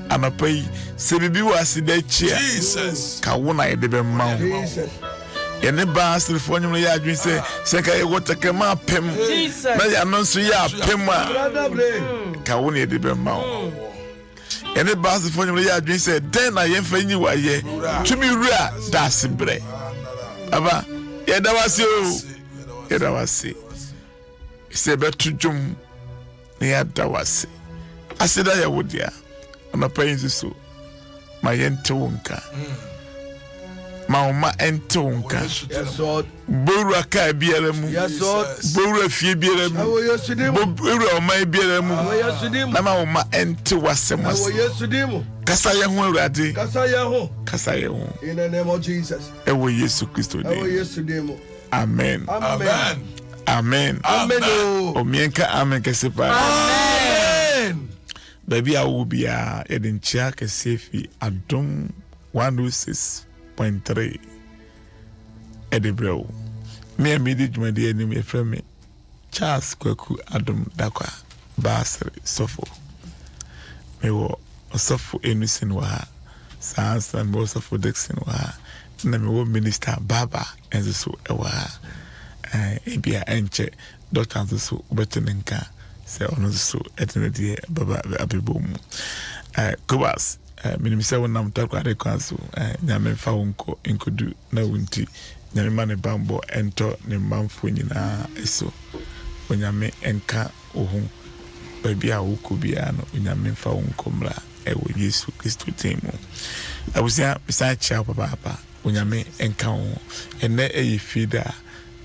anapai se bibi wasi da chia Jesus ka wona ye de be ma Jesus yene ba asrifo nyum ya adwin se ka ye wotaka ma pem na ya no so ya pem a ka wona ye de be ma yene ba asrifo nyum ya adwin se den na ye mfa nyi wa ye tumi wura da sibre aba ye da wasi o ye da wasi se betu dwum na ya da wasi asida ya wodia anapai nso ma ye nte wonka Mauma entonka Bora ka biara mu Bora fie biara mu Bora oma biara mu na mauma ente wasemas Kasa ye ho awurade Kasa ye ho in the name of Jesus Ewo Yesu Kristo name Amen Amen Amen Amen O mienka amen kesepa Amen Baby awu bia edinchia kesefi Adom 106.3 Ɛberɛ me amidi dwumadi anim efrɛ me Charles Kwaku Adom Darkwah Basri Sofo me wo Sofo Enusin wa ha Sansan mo Sofo Dixon wa ha na me wo Minister Baba enzo so ɛwa ha ebia enche doctor enzo so betenenka se ono so etenedie Baba abebomu Kobas minimisa wonam takwa de kwanso nyame fa wonko enkodu na wunti nyame mane bambo ento ne mamfo nyina eso onyame enka ohu baby a wokobia no onyame fa wonko mra ewo Yesu Kristo temu abusia bisa chia papa onyame enka wo ene eyifida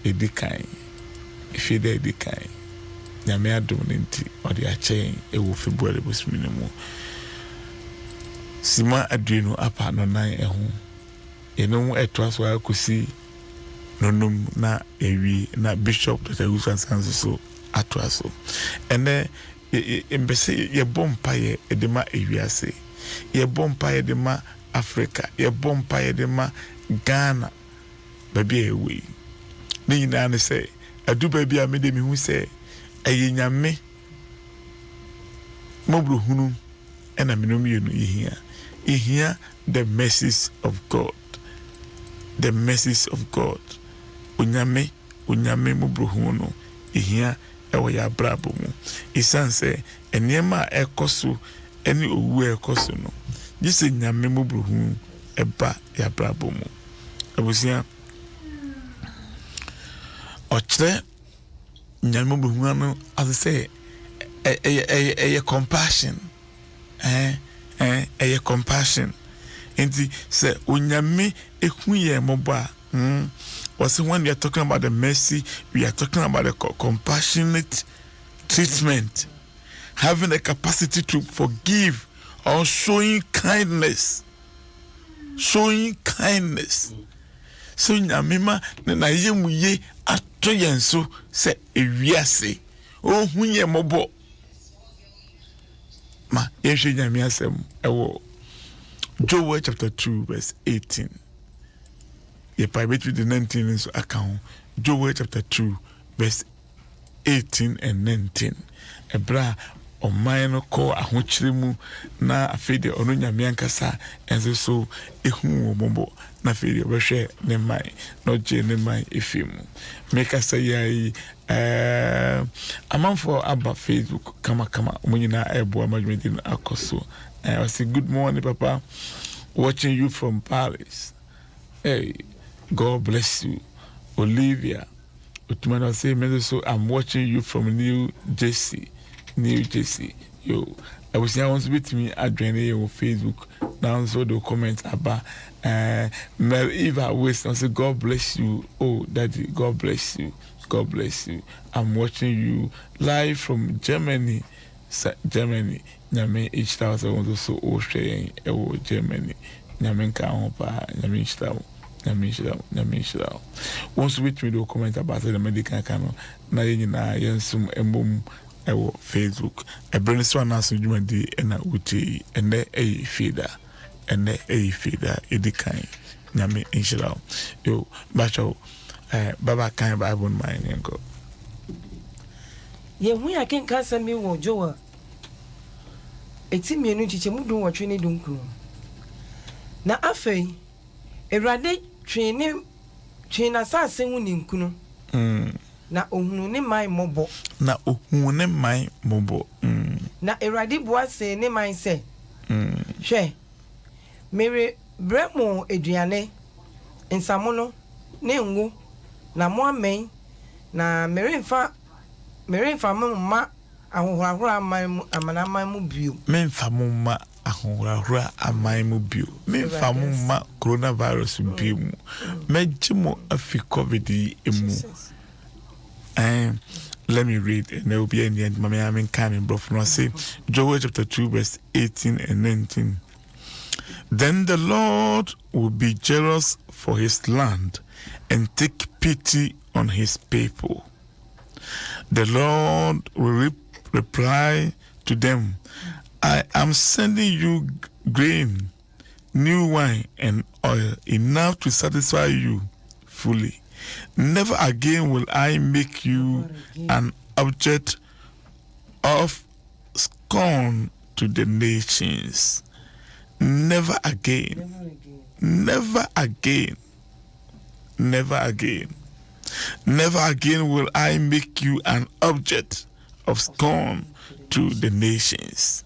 edikan ifida edikan nyame adom nti odi achen ewo February bosminemu Sima adwenu apa no nan ehu eno eto aso akosi nonum na ewi na Bishop Dr. Usan Sanso so ato aso ene embese ye bompa ye edema ewiase ye bompa ye edema Africa ye bompa ye edema Ghana baby ewe ni nyina ne se adu baby a mede mi hu se eye nyame mobro hunu ena menom yenu yehia Ihia the mercies of God. The mercies of God. Unyame mubruhuno. Ihia ewa ya brabo mu. Isan se enyema ekosu eni owu ekosu no. Jise nyame mubruhunu eba ya brabo mu. Abusia ochre nyame mubruhunu as say a compassion. A compassion. Enti se unyame ehunye moba. Was when we are talking about the mercy, we are talking about the compassionate treatment, having the capacity to forgive or showing kindness. Showing kindness. So nyamema na yemu ye atoyenso se ewiase. O hunye mobo. Ma yeshe nyame asem ewo Joel chapter 2 verse 18. Ye private with the 19 in so account. Joel chapter 2 verse 18 and 19. Ebra o mine ko ahochiremu na afede ono nyame ankasa enso so ehu wo mombo na afede obehwe ne mai no je ne mai efimu make us say amanfo aba Facebook kama omunyina ebo amajmedin akoso I say good morning papa, watching you from Paris. Hey, God bless you. Olivia Utumana say so I'm watching you from New Jersey. Yo, I was here once with me at Drainay on Facebook. Now so the comments about Mel Eva West and say God bless you. Oh daddy, God bless you. God bless you. I'm watching you live from Germany. Nyame ichta so want so o hwe ewo Germany. Nyame nka ho pa, nyame ichta. Once with me the comment about the medical canon. Na yina yensum embom ewo Facebook. Ɛberɛ so anaso dwumadi na wuti ene fida edikan. Nyame ichta. Yo bacho baba kan Bible man yenko. Ye hu ya ken kasa mi wo Joel eti mienu chiche mu do wotwe ne dunkru na afei Erade twe na sase hu ni nkunu na ohunu ne mai mobo na ohunu ne mai mobo na Erade bua se ne mai se hwe mere bremo eduane nsamono ne ngu na mo amen na meremfa ma ahohorahora amanaman mu bio memfa mo ma ahohorahora aman mu bio memfa mo ma coronavirus bio mu mejimo afi covid emu let me read and there will be in the end mama amen coming bro from say Joel chapter 2 verse 18 and 19. Then the Lord will be jealous for his land and take pity on his people. The Lord will reply to them, I am sending you grain, new wine, and oil, enough to satisfy you fully. Never again will I make you an object of scorn to the nations. Never again. Never again. Never again. Never again will I make you an object of scorn to the nations.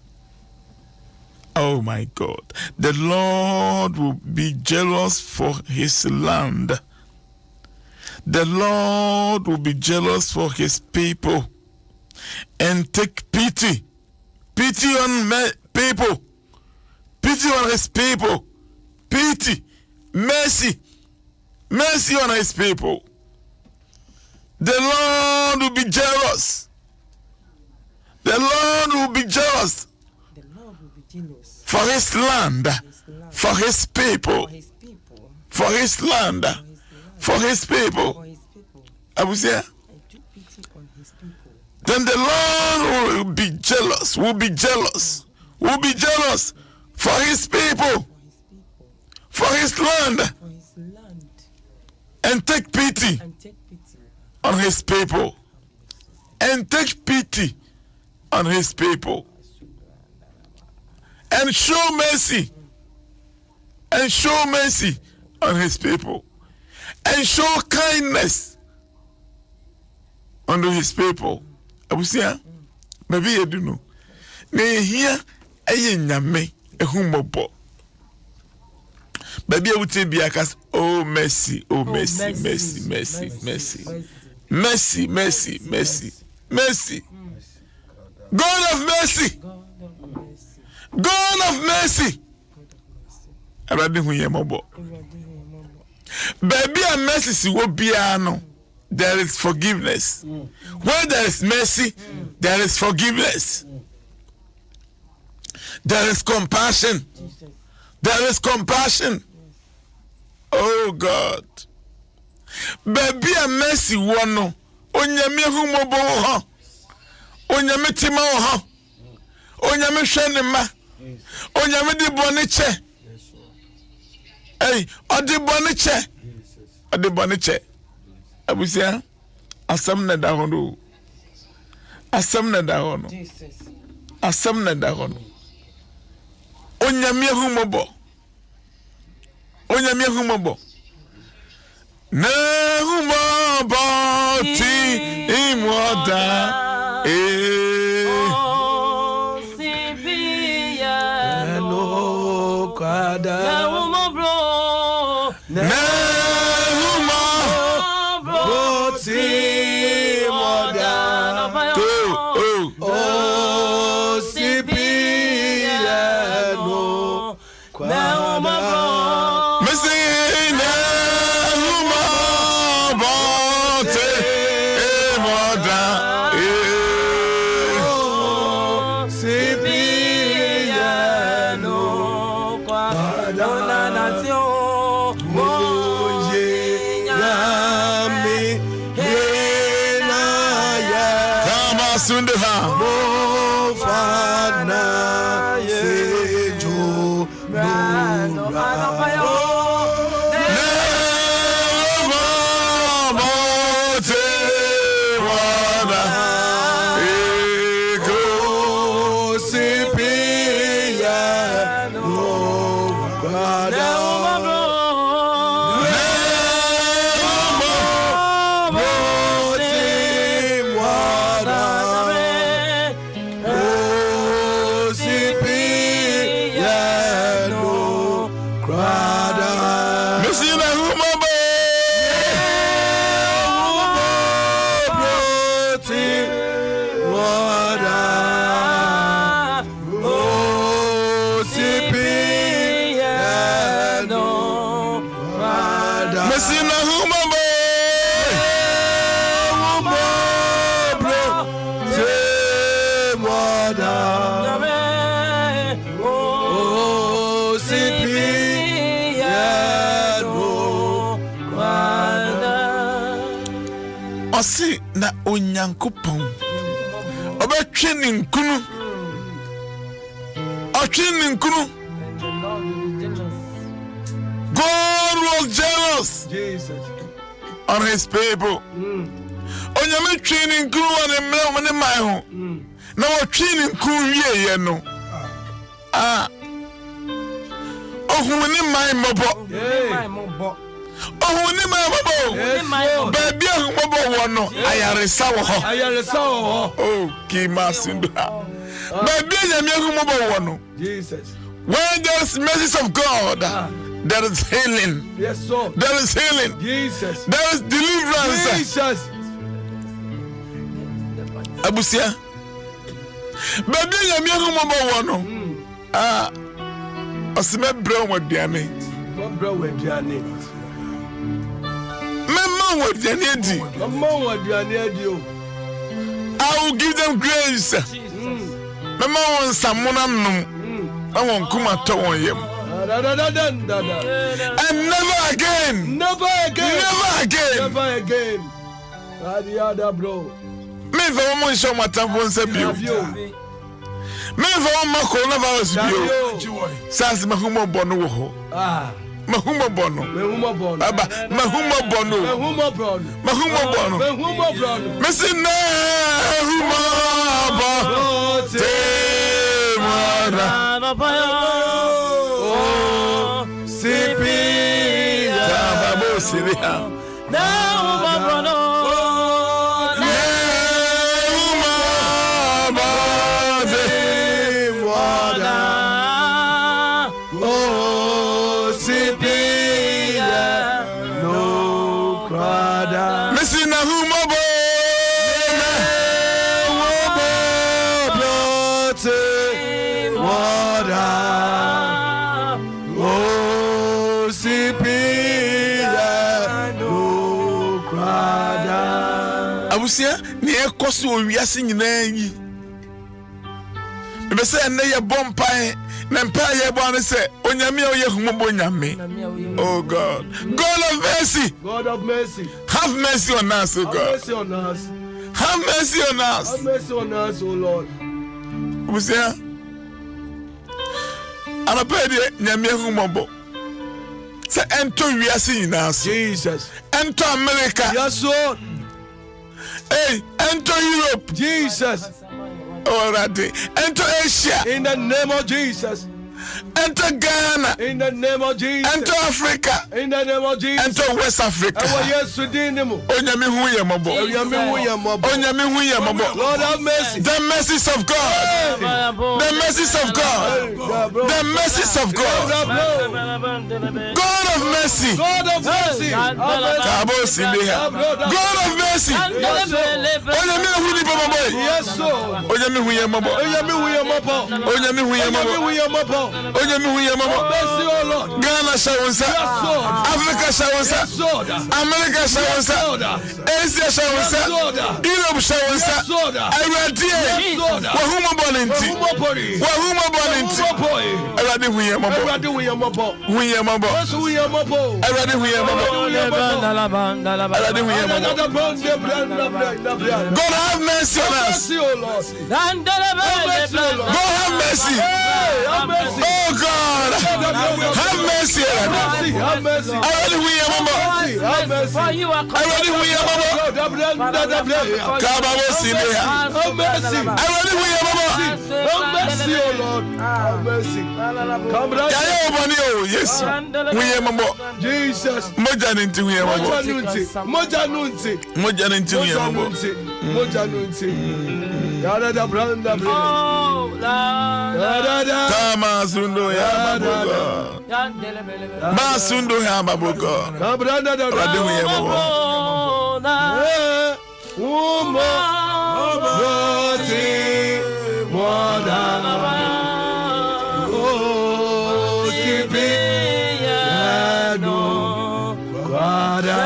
Oh my God. The Lord will be jealous for his land. The Lord will be jealous for his people and take pity. Pity on people. Pity on his people. Pity. Mercy. Mercy on his people. The Lord will be jealous. The Lord will be jealous. The Lord will be jealous for his land, for his people, for his land, for his people. Abusia. Then the Lord will be jealous, will be jealous for his people, for his land, and take pity on his people, and take pity on his people, and show mercy, and show mercy on his people, and show kindness unto his people. Abusia, maybe you do know. Ne here aye nyame ehumobo. Baby, I would say, oh, mercy, oh, mercy, mercy, mercy, mercy, mercy, mercy, mercy, mercy. God of mercy, God of mercy. Baby, a mercy will be ano. There is forgiveness. Where there is mercy, there is forgiveness. There is compassion. There is compassion. Oh God. Baby a mercy one. Onyame humobo ho. Onyame tima ho. Onyame hwene ma. Onyame di bone che. Hey, odi bone che. Odi bone che. Abusia asam na da hono. Asam na da hono. Jesus. Asam na da hono. Onyame humobo. Onyame humobo. Na humobo ti imoda. Oh, Sibia. No kwada. Na humobo. Na humobo ti imoda. Oh, Sibia. No kwada. No, Osi na onyankopon obetwe ni nkunu God was jealous on his people. Onyame twe ni nkunu won emre ne man ho na wo twe ni nkunu wie ye no ohun ni man mobo ohun ni man mobo baby ohun mobo wono ayaresa wo ho oh kimasunda baby nyame ohun mobo wono Jesus. When there is mercy of God, there is healing. Yes, sir. There is healing. Jesus. There is deliverance. Jesus. Abusia. Baby nyame ohun mobo wono osime bro wadiane. Bro wadiane. Mama wadiane di. Mama wadiane di o. I will give them grace. Mama won samuna num. I won't come at all him. And never again. Never again. Never again. Never again. The other bro. Me for one show my telephone say bio. Me for one ma coronavirus bio. Sans mahumo bono ho. Mahumo bono. Mahumo bono. Aba mahumo bono. Mahumo bono. Mahumo bono. Mahumo bono. Me say na humo bono. Oh, Sipia. Babo Siria. Now, my brother. Oh, Sipia. No crowd. Missing a humobo. Abusia ni ekoso owiase nyina yi be say na ye bompai na mpa ye bo an say onyame o ye humobo nyame. Oh God, God of mercy, God of mercy, have mercy on us, oh God, have mercy on us, have mercy on us, have mercy on us, oh Lord. Abusia ana pede nyame humobo say ento wiase nyina so Jesus, ento America, yes Lord. Hey, enter Europe. Jesus. Already. Enter Asia. In the name of Jesus. Enter Ghana. In the name of Jesus. Enter Africa. In the name of Jesus. Enter West Africa. Onyame hu ye mobo. Onyame hu ye mobo. Lord have mercy. The mercies of God. The mercies of God. The mercies of God. God of mercy. God of mercy. God of mercy. Onyame hu ni mobo. Yes sir. Onyame hu ye mobo. Onyame hu ye mobo. Onyame hu ye mobo. Onyame hu ye mobo. Ghana shawunsa. Africa shawunsa. America shawunsa. Asia shawunsa. Europe shawunsa. Awurade wahuma boninti. Wahuma boninti. Awurade hu ye mobo. Awurade hu ye mobo. Hu ye mobo. Awurade hu ye mobo. Awurade hu ye mobo. God have mercy on us. God have mercy. Oh God, have mercy. mercy. Already we are mama. Have mercy. Already we are mama. Kababo Sinia. Have mercy. Already we are mama. Have mercy, oh Lord. Have mercy. Come down. Yes. We are mama. Jesus. Moja ninti we are mama. Moja nunti. Moja ninti we are mama. Moja nunti. Yada da branda branda. Kama sundo ya babuko. Ma sundo ya babuko. Branda da branda we are mama. Umo. Roti. Moda. Oh, Tibi. No. Guarda.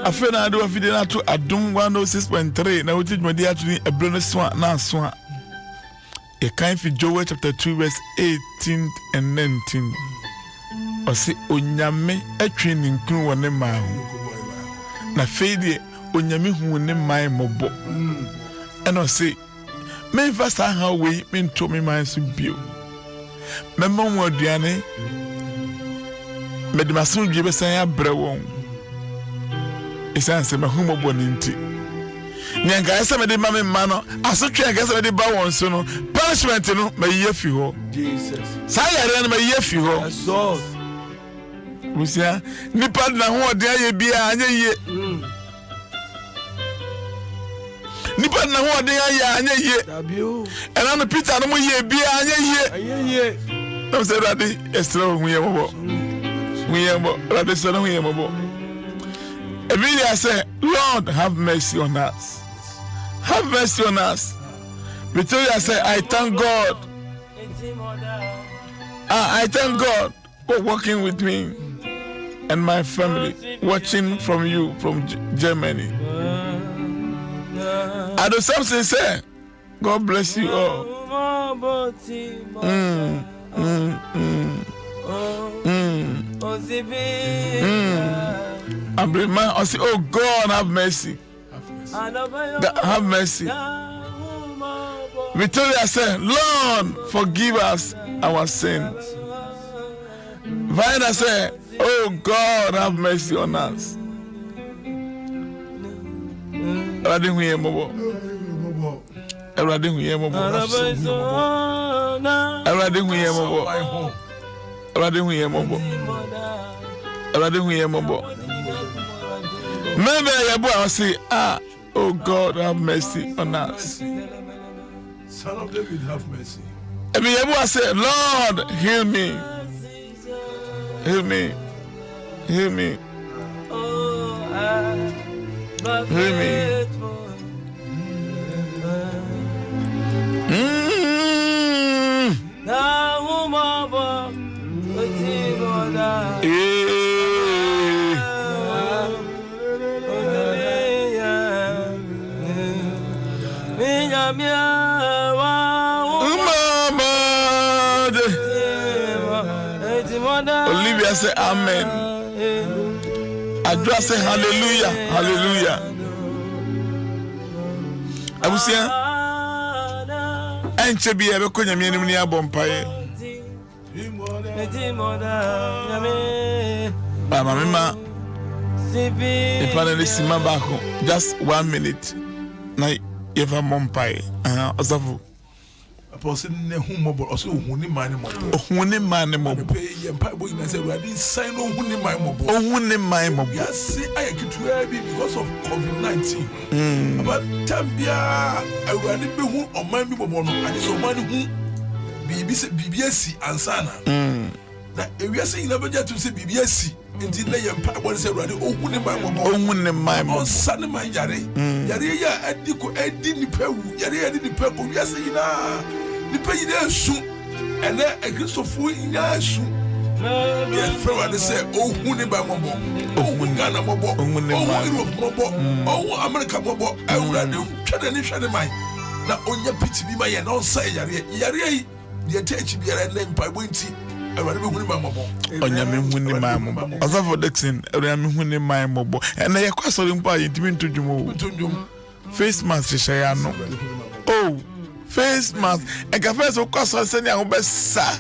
Afena ado afide na to Adom 106.3 na wuti dwumadi atuni Ɛberɛ no so na so a e kan fi Joel chapter 2 verse 18 and 19 ɔse onyame atwe ne nkunu wɔ ne maa ho na feedie onyame hu ne man mɔbɔ ɛna ɔse memfa saa ha wei mento me man so bio mɛma wɔn aduane mɛde masom dwie bɛsan abrɛ wɔn isanse mahumo boninti nyanka esa me de ma me ma no asotwe nyanka esa me de ba won so no punishment no ma yiye fi ho Jesus sa yare no ma yiye fi ho so musia nipa na ho ode aye bia anye yiye nipa na ho ode aye anye yiye ena no Peter no mo yiye bia anye yiye no se radi estra hu ye mo radi se no hu ye mo Emilia said, Lord, have mercy on us. Have mercy on us. Victoria said, I thank God. I thank God for working with me and my family, watching from you from Germany. Adom Samson said, God bless you all. Abraham, I say, oh God, have mercy. Have mercy. Victoria said, Lord, forgive us our sins. Vina said, oh God, have mercy on us. I didn't hear more. I didn't hear more. I didn't hear more. I didn't hear more. I didn't hear more. Maybe I will say, oh God, have mercy on us. Son of David, have mercy. I mean, I will say, Lord, heal me. Heal me. Heal me. Heal me. Olivia say amen. Adra say hallelujah. Hallelujah. Abusia enche bi ebe ko nyame anim ni abompaye. Mama the panelist Mabako, just 1 minute. Na eva mompaye. Osafu Apostle ne humobo also huni man mobo. Huni man mobo. Pay yempa boy na say we sign no huni man mobo. Huni man mobo. Yes, I get to because of COVID-19. But Tambia, I will be who on my mobo no and so man who BBS ansana. Na we are saying never just to say BBS. Indeed, they are one say ready. Oh, who name my on Sunday, my yare. Yare, I didn't pay. Yare, I didn't pay. We are saying, the pay there soon. And then I get so full in your shoe. Yes, friend, they say, oh, who name my mobo. Oh, Ghana mobo. Oh, Europe mobo. Oh, America mobo. I will rather try to share the mind. Now, on your pity be my and on say yare. Yare, the attention be a name by Winty. Onyame huni my mobo. Asafo Dixon, onyame huni my mobo. And na yakwaso limpa yintimi ntujumo. Face mask share no. Oh, face mask. E ka face okwaso sene a obesa.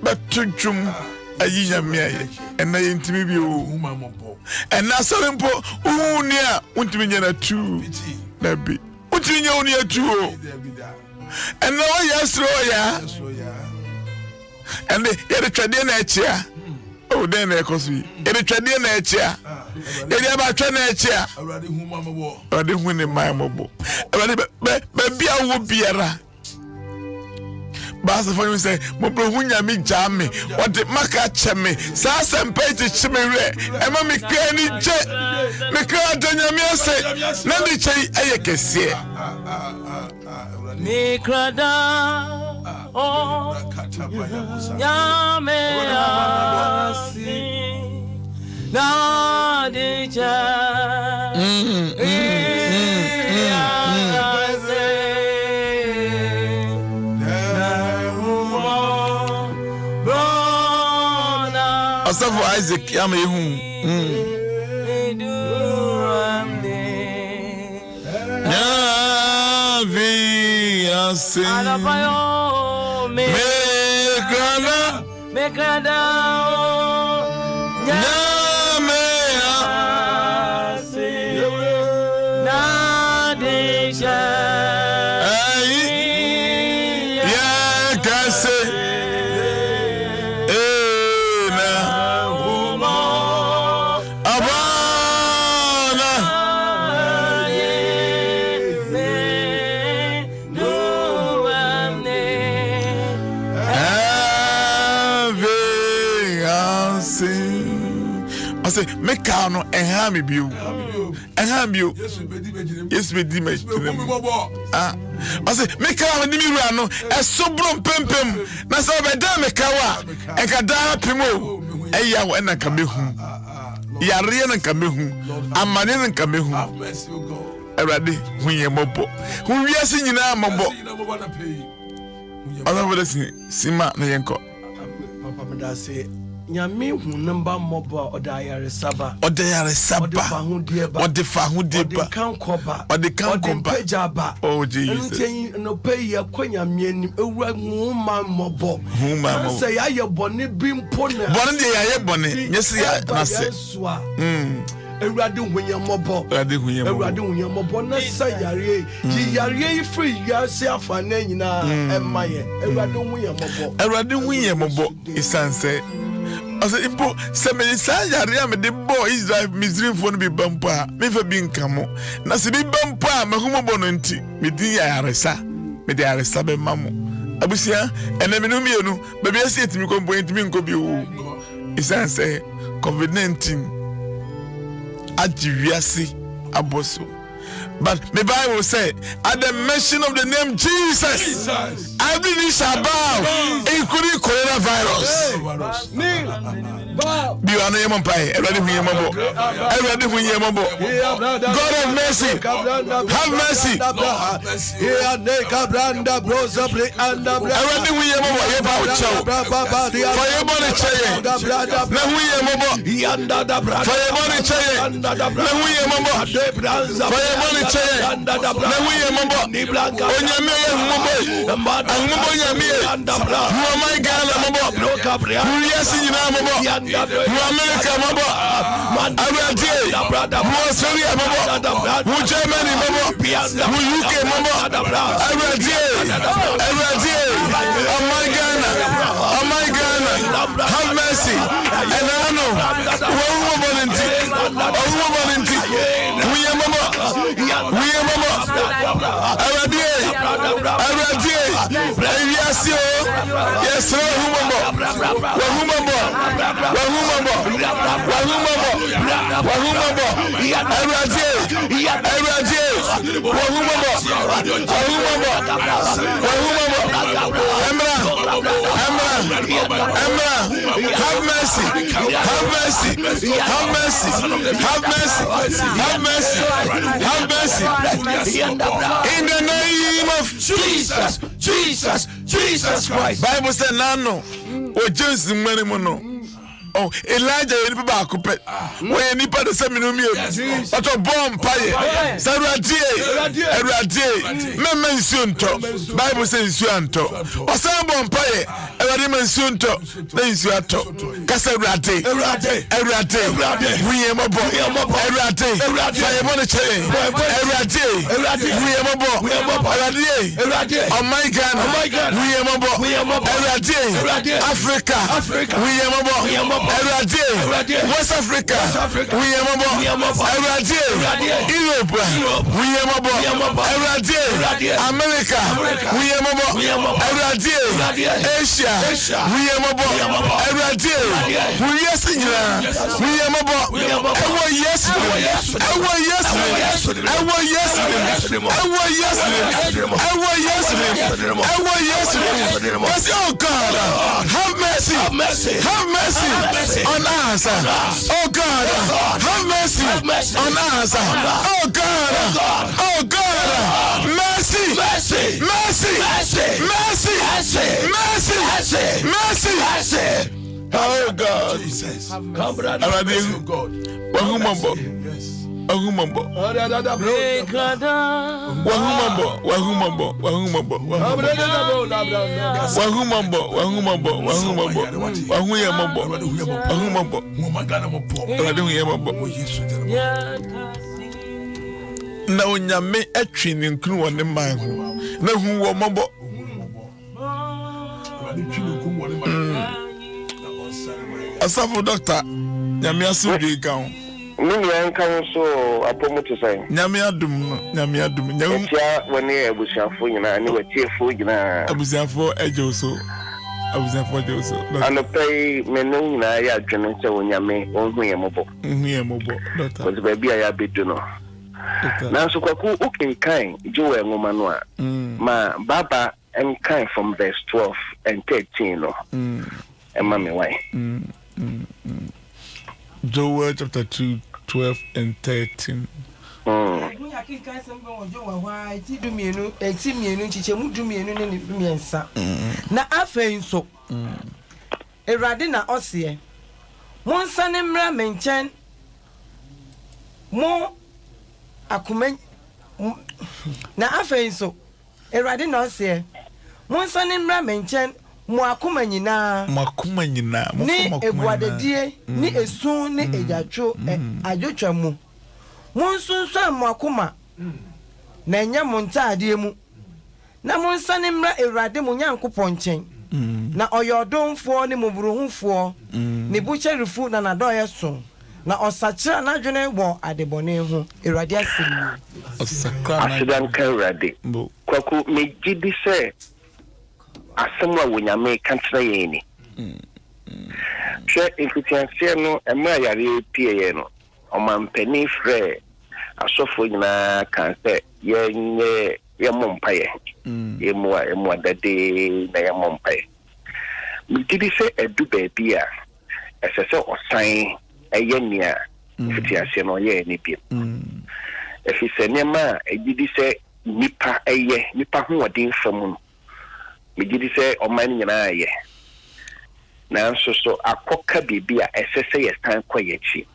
Betujum ayi nyame aye. And na yintimi bi o. And na so limpo uni a untimi nyana tu. Nabi. Untimi nya uni a tu o. And na yasro ya. And the tradition nature. Oh, then they cost me. The tradition nature. They have a tradition. Already whom I'm a war. I didn't win in my mobile. Baby, I will be a Basa for you say, Mobile Hunya me jammy. What the Maka chame. Sass and page chimere. Emma me canny jet. Me can't tell you, say, Nanny Chay, I can see. Me crada. Oh, Yame asi na deja. Asafo Isaac Yame hu. Yavi asi. Me grada Nyame asi na deja ai ya kase na humo abana I say, make no and hammy view. And ham you. Yes, we did. I say, make out the mirano as so brum pimpim. Nasa Badame Kawa and Kadara Pimo. Aya and a Kamehu. Yarian and Kamehu. A manin and Kamehu. Already, when you're mobo. Who we are singing now, Mobo. Other Sima Nayanko. Papa say. Nyame hu number mobo odayare saba odefahudeba kan koba pejaba oh Jesus nten no pay yakwanya mianim ewura hu man mobo say aye bone bimpo na bone de aye bone nyese ya na se Ewurade hunya mobo na sa yare yi free ya se afa na nyina emaye Ewurade hunya mobo isanse ase impo se me sa yare am de boy Israel Misraim fo no bi bampa me fa bi nkamo na se bi bampa me humobo no nti me din yare sa me de yare sa be mamo abusia ene me no mienu be bi ase etimi ko mpo etimi nko bi o isanse COVID-19 ajiwiase aboso. But the Bible said, at the mention of the name Jesus, every knee shall bow, including coronavirus. Be on your empire, everybody God of mercy, have mercy. yes in Amabo, who America Mabo, Abrati, who Australia Mabo, who Germany Mabo, who UK Mabo, Abrati, oh my Ghana, have mercy, and I know, we are Mabo, have mercy, have mercy, have mercy, have mercy, have mercy, have mercy, in the name of Jesus, Jesus, Jesus Christ. Bible said, "Nano, o James mani mono." Oh, Elijah, you need to be when you need to send me no me. But a bomb pie. Saturday, me mention to. Bible says you anto. O some bomb pie. Every mention to. Then you ato. Kasarate. We am a boy. Everate. Fire on the chain. Everate. We am a boy. Oh my God. We am a boy. Everate. Africa. We am a boy. West Africa, we are Europe, we are America, we are Asia, we on us, oh God, have mercy on us, oh God, mercy, oh God, Jesus, come brother, Wahumambo. Na onyame atwi ne nkru wone man ho na hu wo mabo Asafo doctor nyame asudi kan Mimi yankan so apomuto sai nyame adum tia woni abusiafo nyina ani watiefo nyina abusiafo ejoso anopei menu nyina ya adwene se wonyame onhuye mobo doctor ko ba bia ya bedu no na so kwaku ukinkan jowe ngoma no a ma baba enkan from verse 12 and 13 no emma me why Joel chapter 2, 12 and 13. Na afei nso Erade na ose monsa ne mra menchen mo akumen na afei nso Erade na ose monsa ne mra menchen mo akoma nyina ni ebuadedie ni esun ni ejatwo ajotwa mu monsunso mo akoma na enya montaade mu na monsane mra Erade mo nyankopon nchen na oyodonfo ni moburuhufo ni bucherifu na nadoye so na osakira na dwene wo adebone ho Erade asemi osakra na asidan kan Erade kwaku megidi se asemwa wonyame kantra yeni che influence no emra yare pie no omampani frɛ asofo nyina kan sɛ yenye yemompaye emwa dade na yemompaye mitidi sɛ edu baabi a ɛsɛ osan eyenia influence no ye ni bi efisɛ nema egidi sɛ nipa ho wadin famu no megidi sɛ ɔman nyina ayɛ nanso so akɔka bibi a ɛsɛsɛ yɛ stan kɔ yɛchi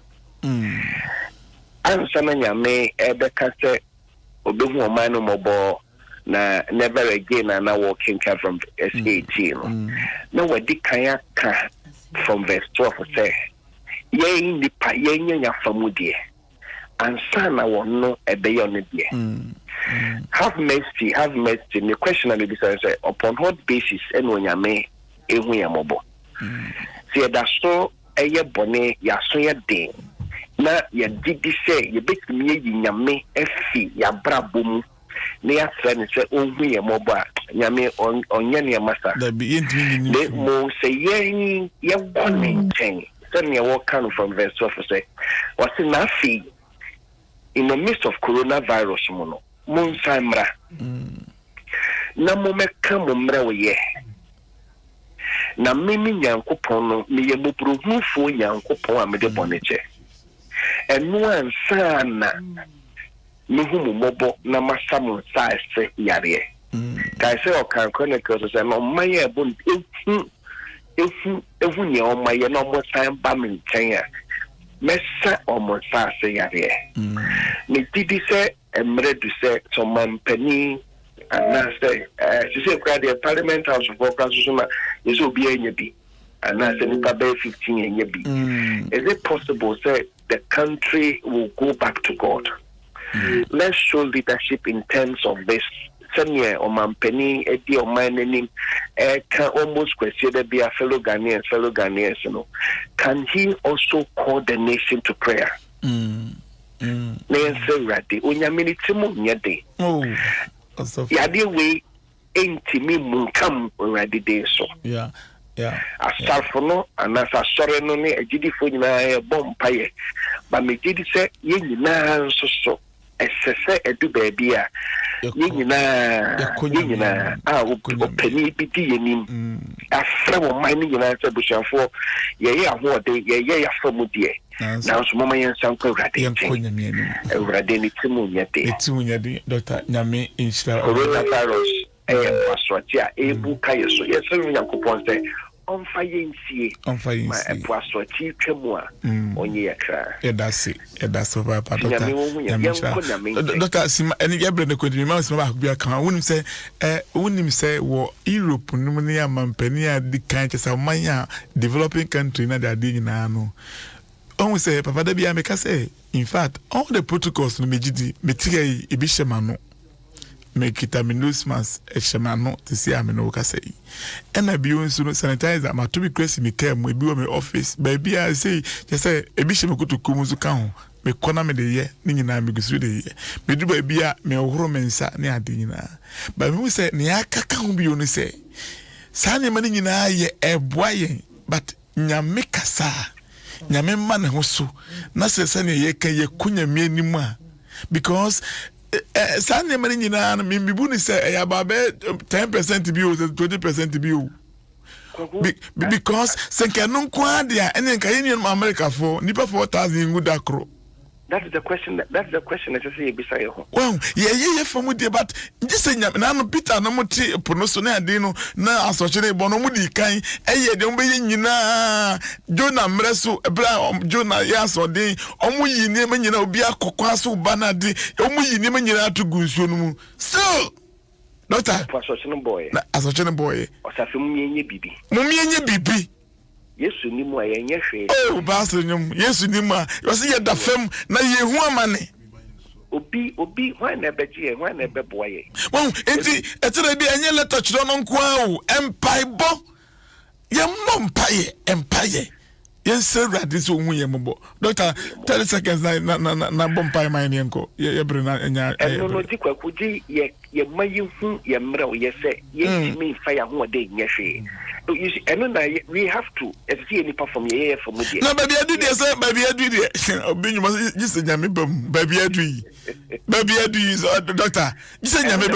ansa na nyame ɛbɛka sɛ obehu ɔman no mɔbɔ na never again and now walking from S18 no we di kan ka from verse 12 say ye ni pa ye nya famudie ansa na wono ebe on die have mercy the question and the say upon what basis and onyame ehu yamobo see that so eye bone ya so ye den na ye didi say ye betumi ye nyame afi ya brabom na ya friend say ohu yamobo nyame onye ne masa da bi yentimi ni de mo say ye bone chen then you walk on from verse 12 say what's in afi in the midst of coronavirus mono mon samra na mo meka mo mra wo ye na mimi nyankopon no me ye moporohufo nyankopon a me de boneche enu ansa na me hu mo mobo na masam sa ese yare kai se o kan chronicles say no maye bon efu nya o maye no mo san ba me nchen a mesa o mo sa ese yare me didi se emre du se so mampani and say she say the parliament house of workers is obi enya bi and say nipa be 15 enya bi is it possible say the country will go back to God? Let's show leadership in terms of this senior or mampani edi o manenim can almost question that be a fellow Ghanaians you know, can he also call the nation to prayer? Nense rade onyamini timu nyade yade we entimi munkam rade de so asafo no anasa sore no ne agidifo nyina e bompaye ba megidi se ye nyina nso so esese edu baabi a ye nyina opani bi di yenim afra wo man nyina se bushafo ye ahode ye yafamu die now so mama yen sanko rade ni timu nyade Dr. Nyame inshira coronavirus paswatia ebu kayeso yeso yakopon se on fayensie ma paswati twemu a onye yakra edase papa Dr. Nyame Dr. Sima eni Ɛberɛ ne kwedi ma sima ba bia kan wonim se wo Europe num ne amampani a di kan chesa manya developing country na da di nyina no on say papa da bia make say in fact all the protocols no megidi metiga ebi shema no mekita minusmas shema no to see am no ka say and abi unsu no sanitizer ma to be crazy me care mo ebi wo me office baby I say just say ebi shema kutu komuzu ka ho me kona me de ye ni nyina me gusu de ye me du baby a me ohoro me nsa ne ade nyina ba me say ne akaka ho bi onu say sa ne ma ni nyina ye eboa ye but nyame kasa nyame man ho so na sese ne ye ka ye kunyame animu a because sa ne mani nyina na mbibu ni say ya ba be 10% bi o 20% bi o because senke no kwa dia ene nka ye ni America for nipa 4000 nguda kro. That's the question that say beside you. Well, ye from de but just say na no Peter no moti pono so na ade no na asochire bo no mudi kan eye de mbe nyina Jonah mreso ebra Jonah ya so de omu yi ne nyina obi akokwa so ba na de omu yi ne nyina atugu nsuo no mu so doctor asochire boy osafe mu yenye bibi Yesu ni mu ayenye hwe oh pastor nyum Yesu ni mu yo se ye da fam na ye hu amane obi hwan na beje hwan na beboa ye won enti etere bi enye letter chiro no nko awu empaibo ye mompaye empaye yen se radi so hu ye mbo doctor 30 seconds na bompai man ye nko ye bre na enya no di kwakuji ye mayi hu ye mra o ye se ye mi fa ya hu de nye hwe. You see, and then we have to see any perform here for me. No, baby, I do this, baby, I do this. You must just say, baby, I do so doctor. You say, doctor,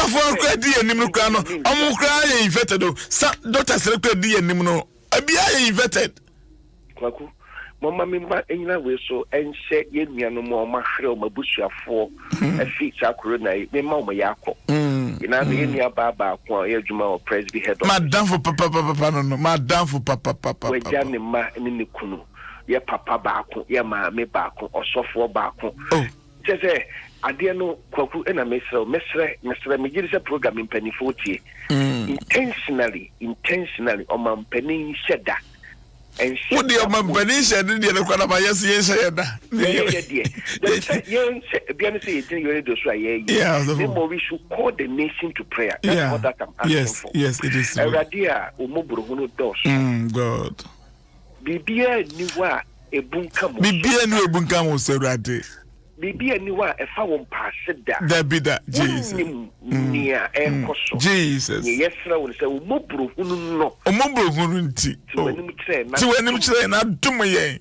for credit and Nimucano, I'm crying infected. Doctor selected D and Nimuno. I be infected. Kwaku, Mamma Mimba, any way so, and say, Yen no more, my shrill, my bush, for a feet, Sakuruna, me Mamma Yako. You know, any Baba, Juma, Presby head. Madame for papa, no, Madame for papa. We Janny Ma and Nikunu, your papa Baku, your mammy Baku, or software Baku. Oh, just say, adeɛ no kwaku na mesrɛ me gye sɛ program mpanifo tie intentionally ɔmampanin hyɛ da Wodi ɔmampanin hyɛ de deɛ no kwa na ma yɛ se yɛ da we should call the nation to prayer. That's what that I'm asking for. Yes, it is true. Radia umobrohunu dos. God. Bibia niwa ebunkamo. Bibia ni ebunkamo se rade. Bibia niwa efa won paase da. Da bida Jesus. Nia enkoso. Jesus. Ye yesra won se umobrohunu no. Umobrohunu nti. Ti wanim kire na dum yen.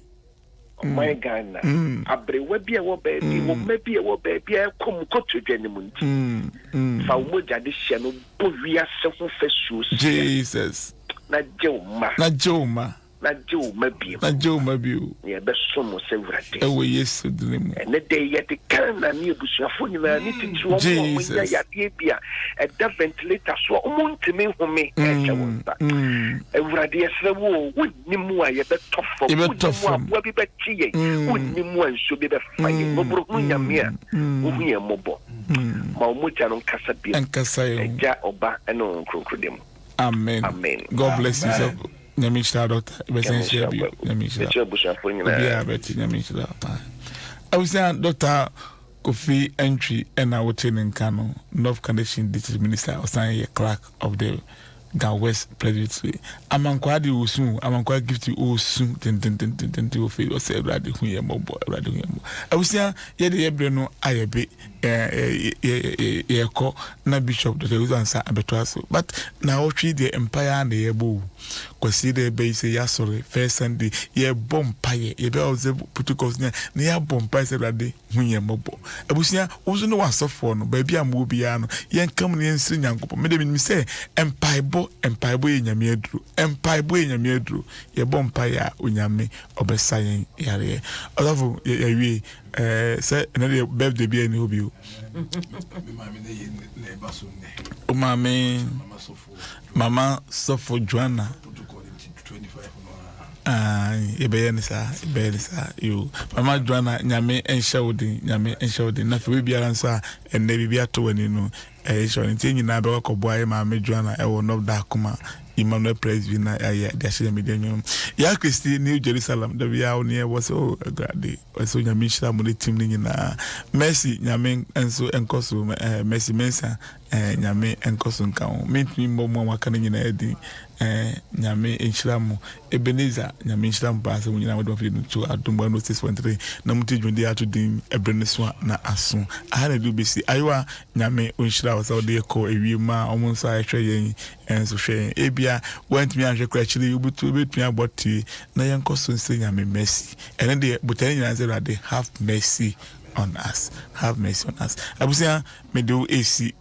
My Ghana, Abrewa be a baby, maybe a baby, I come to Jennimun. Faumuja this channel, Bovia self festus. Jesus. Not Joma. Not Joe, maybe. Yeah, best some was every day. Oh, yes, and the day yet the can and near Bushafuna knitting to Jesus. A ventilator so to me for me. Every day, so would Nimua, you bet tough for what be bet tea, would Nimua should be the fire, Mobrunia mere, Movia Mobo, Maumujan on Casabi and Casay, Ja Oba and on Crocodile. Amen. God bless you, sir. Nyamisha doctor, essential. I was saying, Doctor Kofi entry and I was in Kano, North Condition District Minister, or signing a clerk of the Gan West Presidency. Among Quadi will soon, among quite give you soon, to feel or say, Raddy, who mobile, Raddy. I was saying, yet the Ebreno, I a bit, call, na Bishop, the answer, but now treat the empire and the able. Consider base ya sorry first Sunday ye bompire ye be observe protocols near bompire said that day when ye mobo abusia also no one suffer no baby am wo bia no yen kam ne nsiri nyankopɔ me de me say empire bo ye nyame aduru empire bo ye nyame aduru ye bompire a onyame obesa yen yare olafo ye wi say na the birthday bia ni obi o Mama suffer Joanna. You Mama Joanna, Yame and Shawdi, nothing will be answer, and maybe be at to when you know. Showing thing in Abaka boy, Mamma Joanna, I will not Dakuma. Emmanuel Praise Vina, Dashi Medium. Ya Christi, New Jerusalem, the Via near was so glad. So Yamisha Muni Timling in Mercy, Yamin and so and Cosu, Mercy Mensa, Yame and Cosun Cow. Meet me more coming in Eddie, Yame in Shlamu, Ebenezer, Yamin Shlam Pass, when you know what to Adom Darkwah 613, Namuti Jundia to Dim, Ebeneswa, na Asun. I had a do BC. Iowa, Yame, Unshla was out there call a Yuma, almost I tray and so share. Ebia went me and actually you to me about tea. Na young cousin saying I'm a mercy. And then they but telling answer that they have mercy on us. Have mercy on us. I was saying me do AC